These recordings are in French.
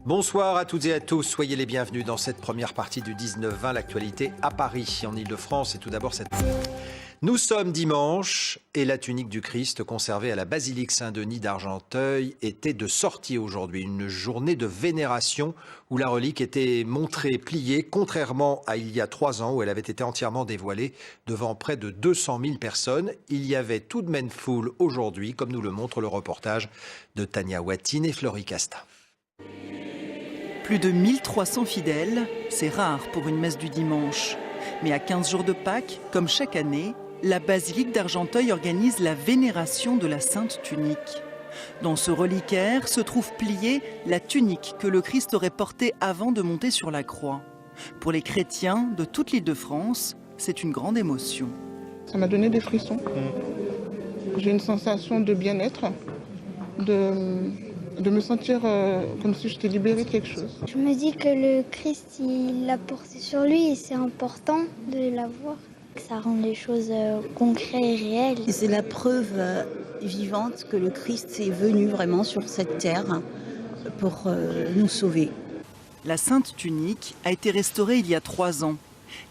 Bonsoir à toutes et à tous, soyez les bienvenus dans cette première partie du 19-20, l'actualité à Paris, en Ile-de-France. Et tout d'abord, nous sommes dimanche et la tunique du Christ conservée à la basilique Saint-Denis d'Argenteuil était de sortie aujourd'hui. Une journée de vénération où la relique était montrée, pliée, contrairement à il y a 3 ans où elle avait été entièrement dévoilée devant près de 200 000 personnes. Il y avait tout de même foule aujourd'hui, comme nous le montre le reportage de Tania Watine et Florie Casta. Plus de 1300 fidèles, c'est rare pour une messe du dimanche. Mais à 15 jours de Pâques, comme chaque année, la basilique d'Argenteuil organise la vénération de la Sainte Tunique. Dans ce reliquaire se trouve pliée la tunique que le Christ aurait portée avant de monter sur la croix. Pour les chrétiens de toute l'Île-de-France, c'est une grande émotion. Ça m'a donné des frissons. J'ai une sensation de bien-être, de me sentir comme si j'étais libérée de quelque chose. Je me dis que le Christ, il l'a porté sur lui et c'est important de l'avoir. Ça rend les choses concrètes et réelles. C'est la preuve vivante que le Christ est venu vraiment sur cette terre pour nous sauver. La Sainte Tunique a été restaurée il y a 3 ans.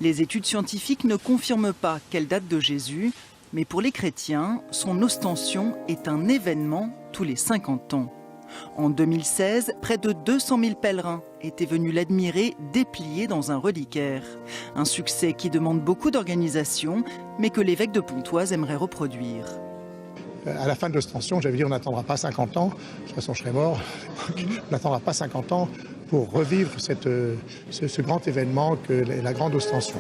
Les études scientifiques ne confirment pas qu'elle date de Jésus, mais pour les chrétiens, son ostension est un événement tous les 50 ans. En 2016, près de 200 000 pèlerins étaient venus l'admirer déplié dans un reliquaire. Un succès qui demande beaucoup d'organisation, mais que l'évêque de Pontoise aimerait reproduire. À la fin de l'ostension, j'avais dit on n'attendra pas 50 ans, de toute façon je serais mort, on n'attendra pas 50 ans pour revivre ce grand événement que la grande ostension.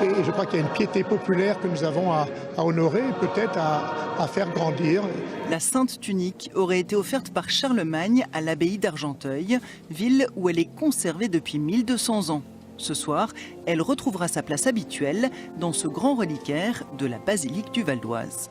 Et je crois qu'il y a une piété populaire que nous avons à honorer, peut-être à faire grandir. La Sainte Tunique aurait été offerte par Charlemagne à l'abbaye d'Argenteuil, ville où elle est conservée depuis 1200 ans. Ce soir, elle retrouvera sa place habituelle dans ce grand reliquaire de la basilique du Val d'Oise.